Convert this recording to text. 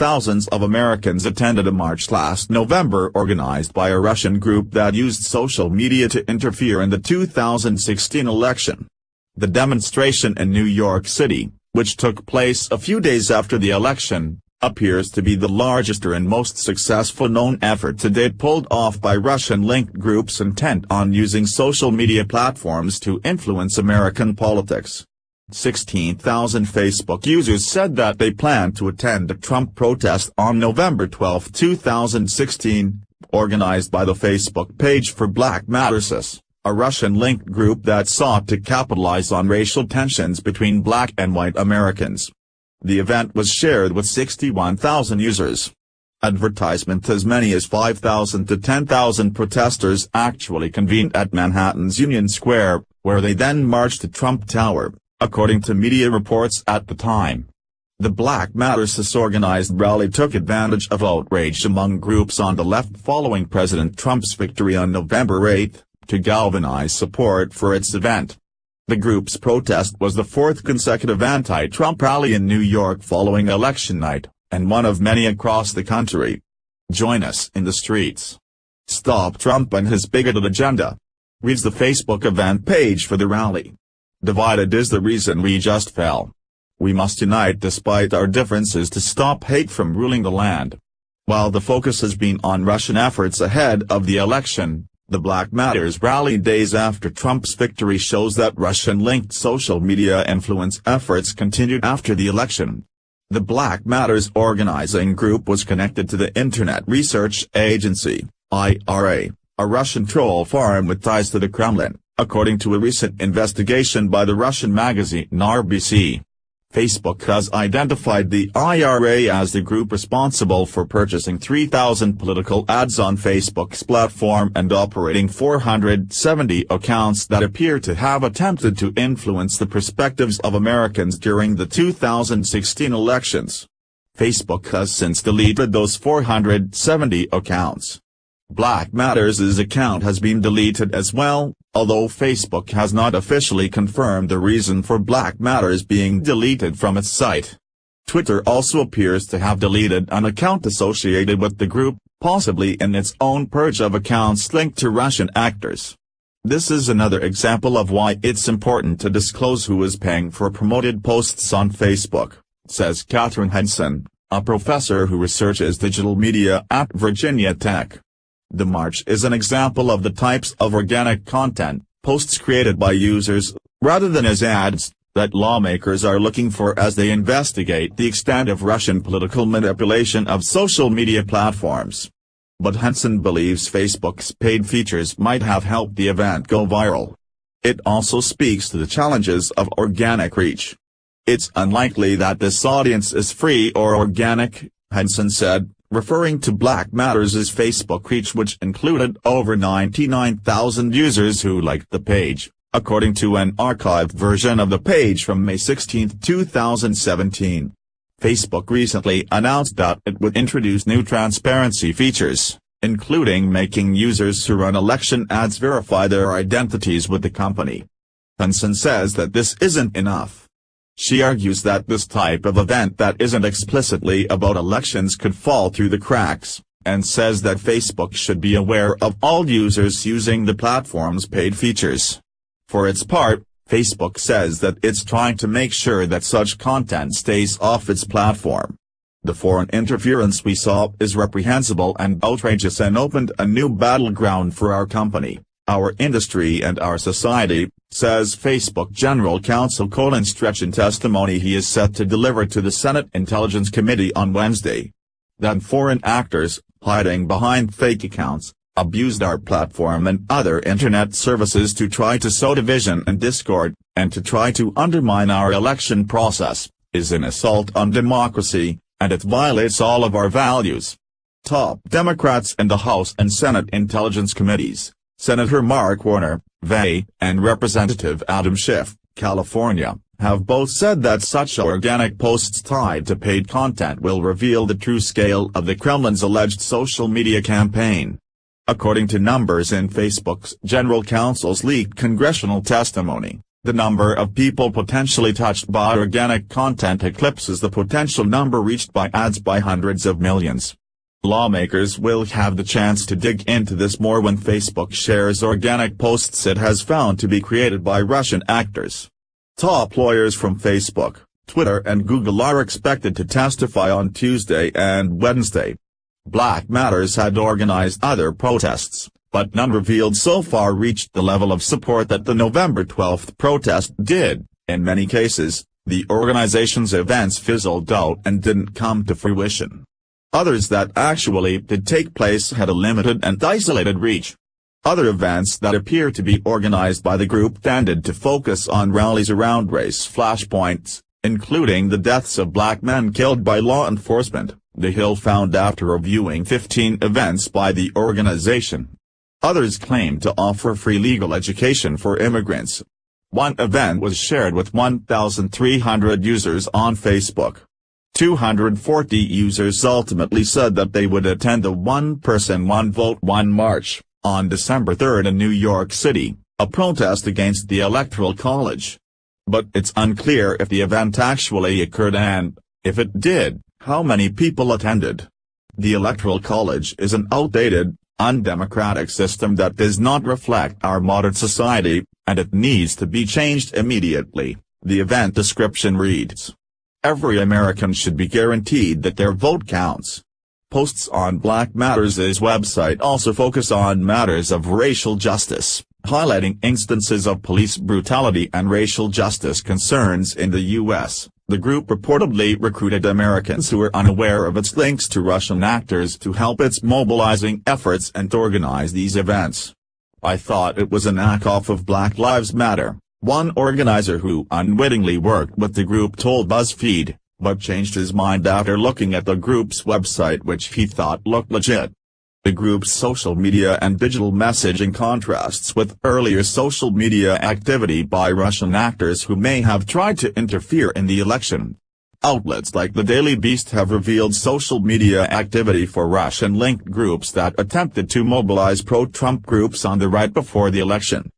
thousands of Americans attended a march last November organized by a Russian group that used social media to interfere in the 2016 election. The demonstration in New York City, which took place a few days after the election, appears to be the largest and most successful known effort to date pulled off by Russian-linked groups intent on using social media platforms to influence American politics. 16,000 Facebook users said that they plan to attend a Trump protest on November 12, 2016, organized by the Facebook page for Black Matters, a Russian-linked group that sought to capitalize on racial tensions between black and white Americans. The event was shared with 61,000 users. Advertisement as many as 5,000 to 10,000 protesters actually convened at Manhattan's Union Square, where they then marched to Trump Tower, according to media reports at the time. The Black Matters organized rally took advantage of outrage among groups on the left following President Trump's victory on November 8, to galvanize support for its event. The group's protest was the fourth consecutive anti-Trump rally in New York following election night, and one of many across the country. Join us in the streets. Stop Trump and his bigoted agenda. Reads the Facebook event page for the rally. Divided is the reason we just fell. We must unite despite our differences to stop hate from ruling the land. While the focus has been on Russian efforts ahead of the election, the Black Matters rally days after Trump's victory shows that Russian-linked social media influence efforts continued after the election. The Black Matters organizing group was connected to the Internet Research Agency, IRA, a Russian troll farm with ties to the Kremlin, according to a recent investigation by the Russian magazine RBC. Facebook has identified the IRA as the group responsible for purchasing 3,000 political ads on Facebook's platform and operating 470 accounts that appear to have attempted to influence the perspectives of Americans during the 2016 elections. Facebook has since deleted those 470 accounts. Black Matters' account has been deleted as well, although Facebook has not officially confirmed the reason for Black Matters being deleted from its site. Twitter also appears to have deleted an account associated with the group, possibly in its own purge of accounts linked to Russian actors. This is another example of why it's important to disclose who is paying for promoted posts on Facebook, says Catherine Henson, a professor who researches digital media at Virginia Tech. The march is an example of the types of organic content, posts created by users, rather than as ads, that lawmakers are looking for as they investigate the extent of Russian political manipulation of social media platforms. But Henson believes Facebook's paid features might have helped the event go viral. It also speaks to the challenges of organic reach. It's unlikely that this audience is free or organic, Henson said, referring to Black Matters' Facebook reach, which included over 99,000 users who liked the page, according to an archived version of the page from May 16, 2017. Facebook recently announced that it would introduce new transparency features, including making users who run election ads verify their identities with the company. Henson says that this isn't enough. She argues that this type of event that isn't explicitly about elections could fall through the cracks, and says that Facebook should be aware of all users using the platform's paid features. For its part, Facebook says that it's trying to make sure that such content stays off its platform. The foreign interference we saw is reprehensible and outrageous and opened a new battleground for our company, our industry and our society, says Facebook General Counsel Colin Stretch in testimony he is set to deliver to the Senate Intelligence Committee on Wednesday. That foreign actors, hiding behind fake accounts, abused our platform and other internet services to try to sow division and discord, and to try to undermine our election process, is an assault on democracy, and it violates all of our values. Top Democrats in the House and Senate Intelligence Committees, Senator Mark Warner, VA, and Representative Adam Schiff, California, have both said that such organic posts tied to paid content will reveal the true scale of the Kremlin's alleged social media campaign. According to numbers in Facebook's General Counsel's leaked congressional testimony, The number of people potentially touched by organic content eclipses the potential number reached by ads by hundreds of millions. Lawmakers will have the chance to dig into this more when Facebook shares organic posts it has found to be created by Russian actors. Top lawyers from Facebook, Twitter and Google are expected to testify on Tuesday and Wednesday. Black Matters had organized other protests, but none revealed so far reached the level of support that the November 12 protest did. In many cases, the organization's events fizzled out and didn't come to fruition. Others that actually did take place had a limited and isolated reach. Other events that appear to be organized by the group tended to focus on rallies around race flashpoints, including the deaths of black men killed by law enforcement, The Hill found after reviewing 15 events by the organization. Others claimed to offer free legal education for immigrants. One event was shared with 1,300 users on Facebook. 240 users ultimately said that they would attend the One Person One Vote One March, on December 3 in New York City, a protest against the Electoral College. But it's unclear if the event actually occurred and, if it did, how many people attended. The Electoral College is an outdated, undemocratic system that does not reflect our modern society, and it needs to be changed immediately, the event description reads. Every American should be guaranteed that their vote counts. Posts on Black Matters' website also focus on matters of racial justice, highlighting instances of police brutality and racial justice concerns in the U.S. The group reportedly recruited Americans who were unaware of its links to Russian actors to help its mobilizing efforts and organize these events. I thought it was a knockoff of Black Lives Matter, one organizer who unwittingly worked with the group told BuzzFeed, but changed his mind after looking at the group's website which he thought looked legit. The group's social media and digital messaging contrasts with earlier social media activity by Russian actors who may have tried to interfere in the election. Outlets like the Daily Beast have revealed social media activity for Russian-linked groups that attempted to mobilize pro-Trump groups on the right before the election.